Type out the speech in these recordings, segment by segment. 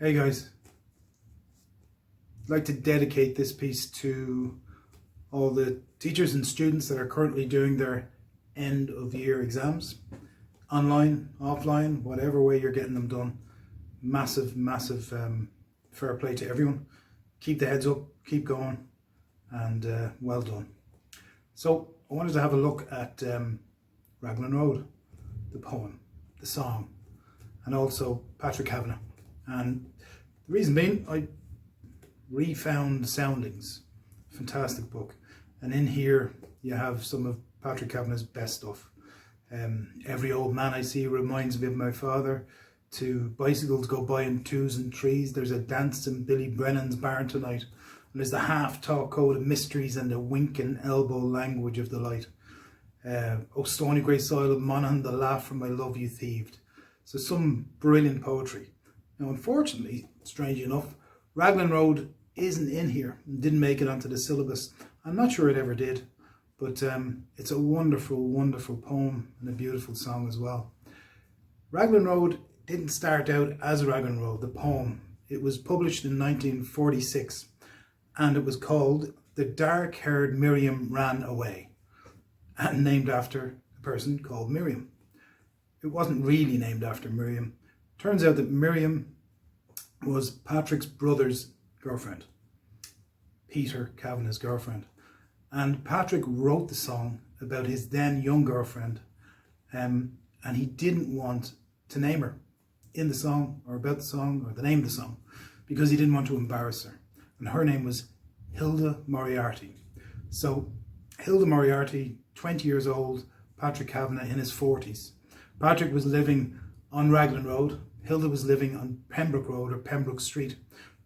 Hey guys, I'd like to dedicate this piece to all the teachers and students that are currently doing their end of year exams. Online, offline, whatever way you're getting them done. Massive fair play to everyone. Keep the heads up, keep going, and well done. So I wanted to have a look at Raglan Road, the poem, the song, and also Patrick Kavanagh. And the reason being, I refound Soundings, fantastic book, and in here you have some of Patrick Kavanagh's best stuff. Every old man I see reminds me of my father. To bicycles go by in twos and threes. There's a dance in Billy Brennan's barn tonight. And there's the half-talk code of mysteries and the wink and elbow language of the light. Oh, stony grey soil of Monaghan, the laugh from my love you thieved. So some brilliant poetry. Now, unfortunately, strangely enough, Raglan Road isn't in here and didn't make it onto the syllabus. I'm not sure it ever did, but it's a wonderful, wonderful poem and a beautiful song as well. Raglan Road didn't start out as Raglan Road, the poem. It was published in 1946 and it was called The Dark-Haired Miriam Ran Away, and named after a person called Miriam. It wasn't really named after Miriam. Turns out that Miriam was Patrick's brother's girlfriend, Peter Kavanagh's girlfriend. And Patrick wrote the song about his then young girlfriend, and he didn't want to name her in the song or about the song or the name of the song because he didn't want to embarrass her. And her name was Hilda Moriarty. So Hilda Moriarty, 20 years old, Patrick Kavanagh in his 40s. Patrick was living on Raglan Road. Hilda was living on Pembroke Road or Pembroke Street,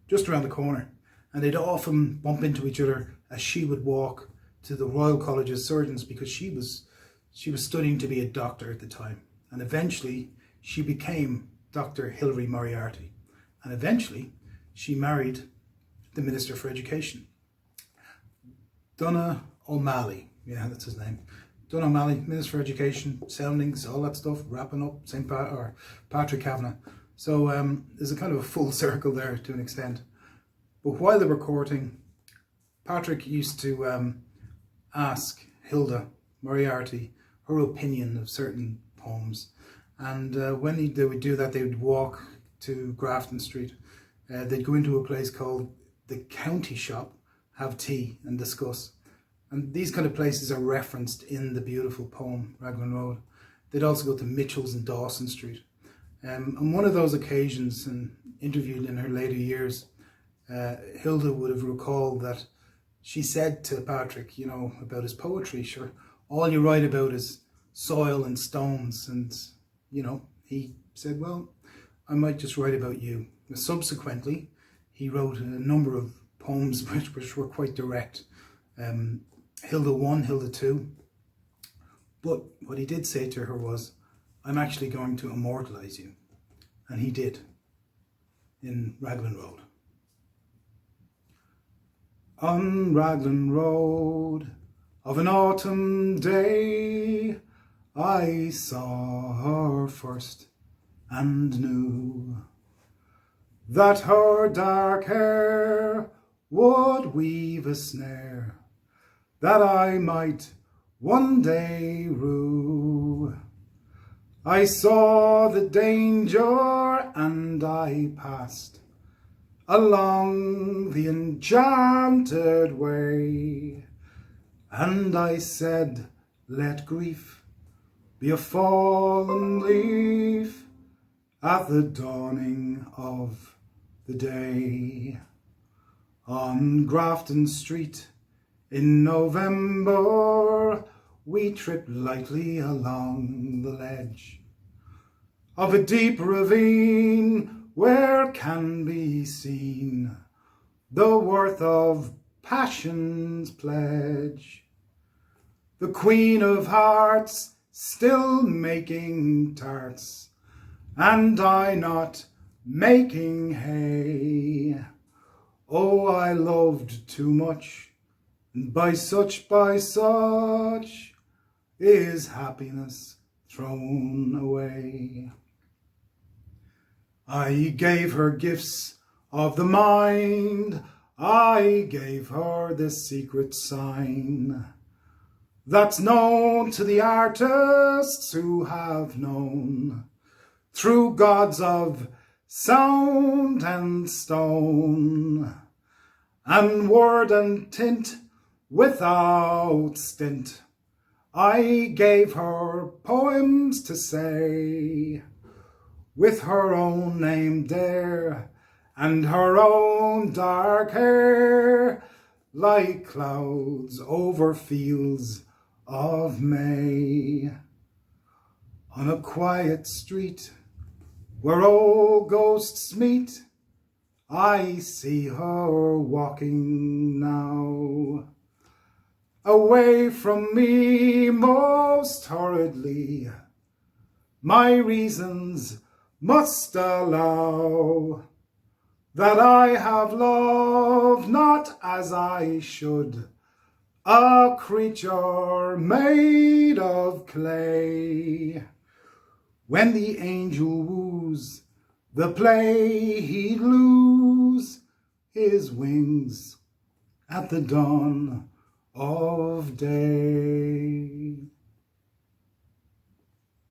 just around the corner. And they'd often bump into each other as she would walk to the Royal College of Surgeons because she was studying to be a doctor at the time. And eventually she became Dr. Hilary Moriarty. And eventually she married the Minister for Education, Donogh O'Malley. Yeah, that's his name. Donogh O'Malley, Minister for Education, Soundings, all that stuff, wrapping up Patrick Kavanagh. So there's a kind of a full circle there to an extent. But while they were courting, Patrick used to ask Hilda Moriarty her opinion of certain poems. And when they would do that, they would walk to Grafton Street. They'd go into a place called the County Shop, have tea and discuss. And these kind of places are referenced in the beautiful poem, Raglan Road. They'd also go to Mitchell's and Dawson Street. On one of those occasions, and interviewed in her later years, Hilda would have recalled that she said to Patrick, you know, about his poetry, sure, all you write about is soil and stones. And, you know, he said, well, I might just write about you. Subsequently, he wrote a number of poems which were quite direct. Hilda 1, Hilda 2. But what he did say to her was, I'm actually going to immortalise you. And he did, in Raglan Road. On Raglan Road of an autumn day, I saw her first and knew that her dark hair would weave a snare that I might one day rue. I saw the danger and I passed along the enchanted way, and I said, let grief be a fallen leaf at the dawning of the day. On Grafton Street in November, we tripped lightly along the ledge of a deep ravine where can be seen the worth of passion's pledge. The Queen of Hearts still making tarts, and I not making hay. Oh, I loved too much, and by such is happiness thrown away. I gave her gifts of the mind, I gave her this secret sign that's known to the artists who have known through gods of sound and stone, and word and tint without stint. I gave her poems to say, with her own name there, and her own dark hair, like clouds over fields of May. On a quiet street where old ghosts meet, I see her walking now, away from me most hurriedly. My reasons must allow that I have loved not as I should, a creature made of clay. When the angel woos the play, he'd lose his wings at the dawn of day.